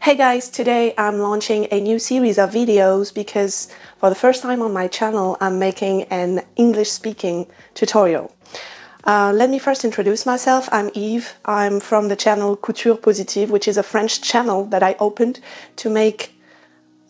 Hey guys, today I'm launching a new series of videos because for the first time on my channel I'm making an English speaking tutorial. Let me first introduce myself. I'm Yves. I'm from the channel Couture Positive, which is a French channel that I opened to make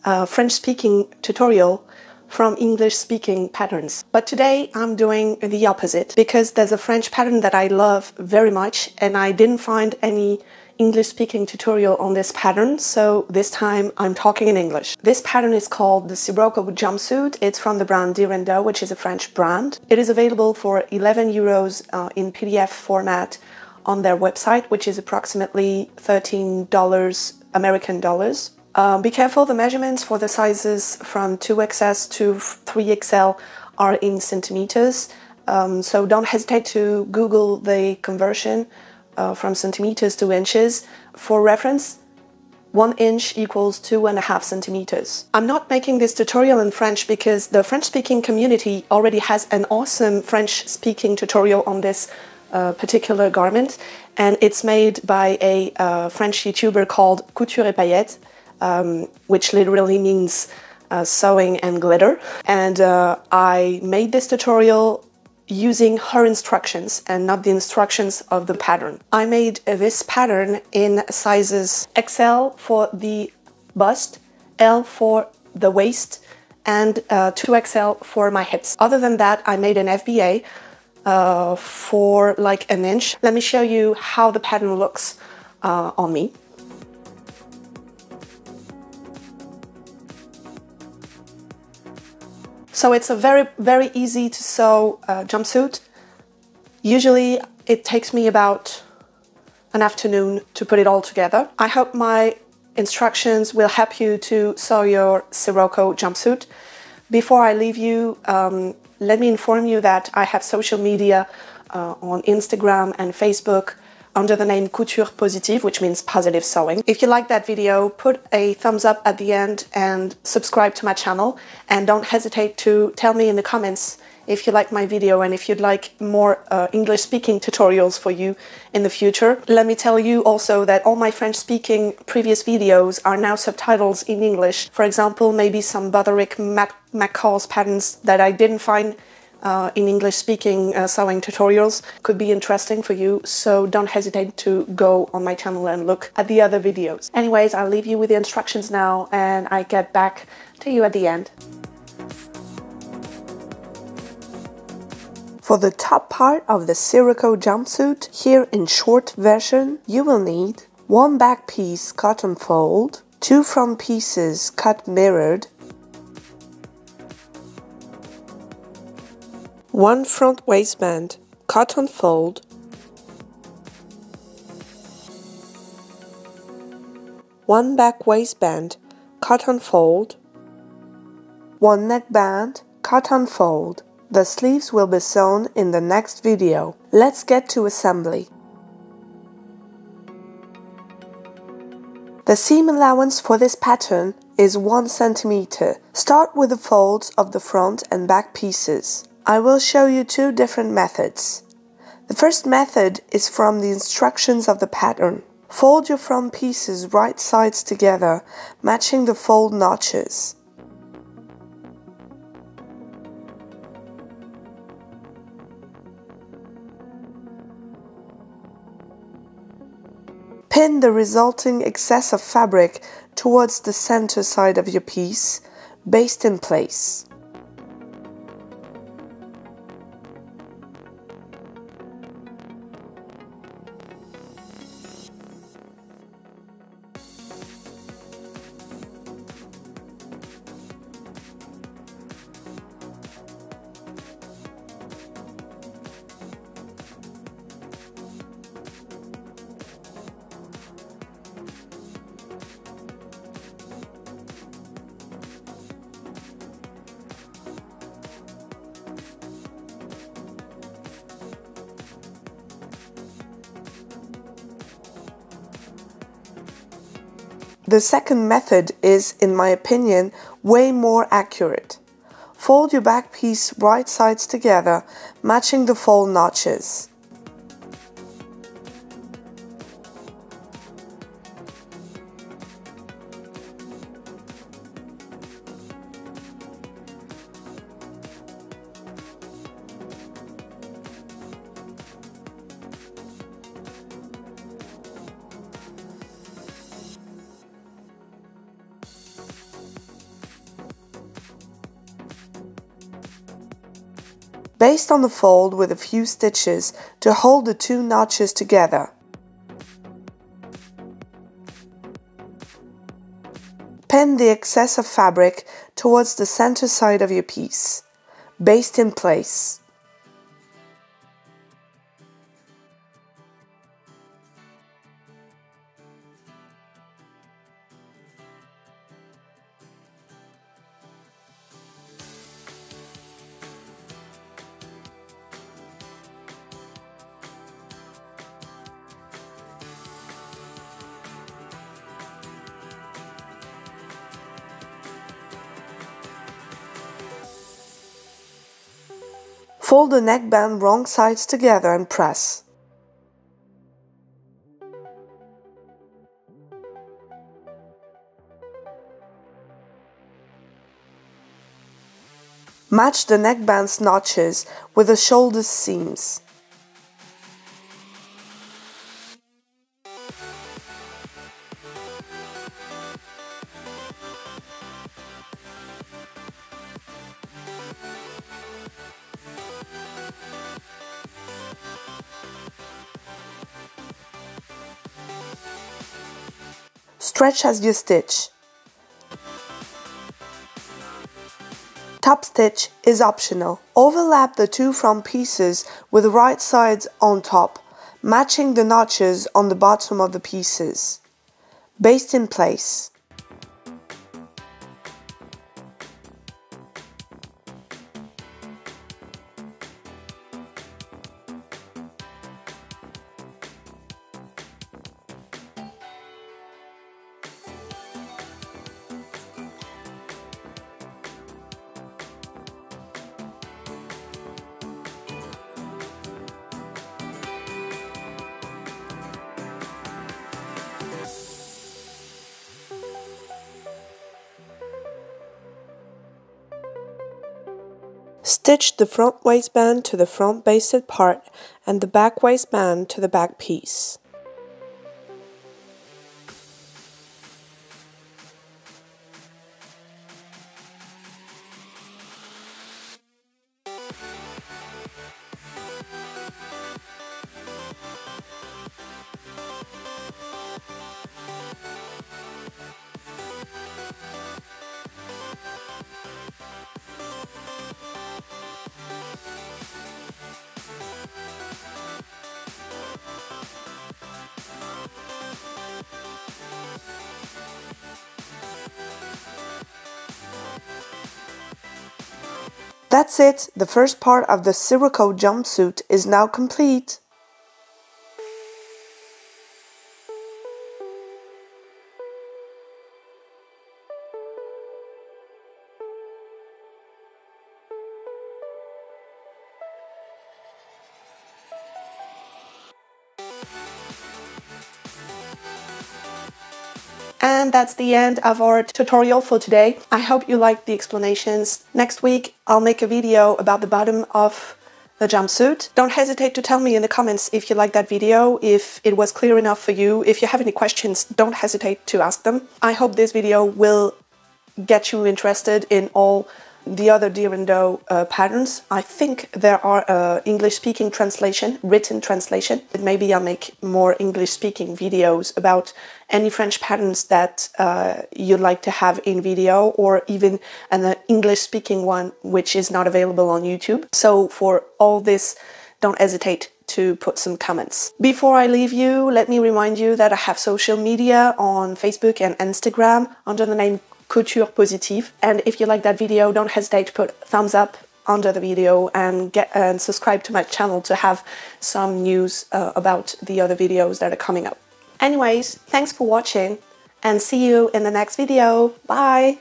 a French speaking tutorial from English speaking patterns. But today I'm doing the opposite because there's a French pattern that I love very much and I didn't find any English speaking tutorial on this pattern, so this time I'm talking in English. This pattern is called the Sirocco jumpsuit. It's from the brand Direndau, which is a French brand. It is available for 11 euros in PDF format on their website, which is approximately $13 American dollars. Be careful, the measurements for the sizes from 2XS to 3XL are in centimeters, so don't hesitate to Google the conversion from centimeters to inches. For reference, 1 inch equals 2.5 centimeters. I'm not making this tutorial in French because the French-speaking community already has an awesome French-speaking tutorial on this particular garment, and it's made by a French YouTuber called Couture et Paillettes, which literally means sewing and glitter. And I made this tutorial using her instructions and not the instructions of the pattern. I made this pattern in sizes XL for the bust, L for the waist, and 2XL for my hips. Other than that, I made an FBA for like an inch. Let me show you how the pattern looks on me. So it's a very easy to sew jumpsuit. Usually it takes me about an afternoon to put it all together. I hope my instructions will help you to sew your Sirocco jumpsuit. Before I leave you, let me inform you that I have social media on Instagram and Facebook under the name Couture Positive, which means positive sewing. If you like that video, put a thumbs up at the end and subscribe to my channel. And don't hesitate to tell me in the comments if you like my video and if you'd like more English speaking tutorials for you in the future. Let me tell you also that all my French speaking previous videos are now subtitles in English. For example, maybe some Broderick McCall's patterns that I didn't find in English speaking sewing tutorials could be interesting for you, so don't hesitate to go on my channel and look at the other videos. Anyways, I'll leave you with the instructions now and I get back to you at the end. For the top part of the Sirocco jumpsuit, here in short version, you will need 1 back piece cotton fold, 2 front pieces cut mirrored, 1 front waistband cotton fold, 1 back waistband cotton fold, 1 neckband cotton fold. The sleeves will be sewn in the next video. Let's get to assembly. The seam allowance for this pattern is 1 centimeter. Start with the folds of the front and back pieces. I will show you 2 different methods. The first method is from the instructions of the pattern. Fold your front pieces right sides together, matching the fold notches. Pin the resulting excess of fabric towards the center side of your piece, baste in place. The second method is, in my opinion, way more accurate. Fold your back piece right sides together, matching the fold notches. Baste on the fold with a few stitches to hold the two notches together. Pin the excess of fabric towards the center side of your piece. Baste in place. Fold the neckband wrong sides together and press. Match the neckband's notches with the shoulder seams. Stretch as you stitch. Top stitch is optional. Overlap the two front pieces with the right sides on top, matching the notches on the bottom of the pieces. Baste in place. Stitch the front waistband to the front basted part and the back waistband to the back piece. That's it, the first part of the Sirocco jumpsuit is now complete. And that's the end of our tutorial for today. I hope you liked the explanations. Next week, I'll make a video about the bottom of the jumpsuit. Don't hesitate to tell me in the comments if you liked that video, if it was clear enough for you. If you have any questions, don't hesitate to ask them. I hope this video will get you interested in all the other Deer and Doe patterns. I think there are English-speaking translation, written translation. But maybe I'll make more English-speaking videos about any French patterns that you'd like to have in video, or even an English-speaking one which is not available on YouTube. So for all this, don't hesitate to put some comments. Before I leave you, let me remind you that I have social media on Facebook and Instagram under the name Couture Positive. And if you like that video, don't hesitate to put thumbs up under the video and subscribe to my channel to have some news about the other videos that are coming up. Anyways, thanks for watching and see you in the next video. Bye!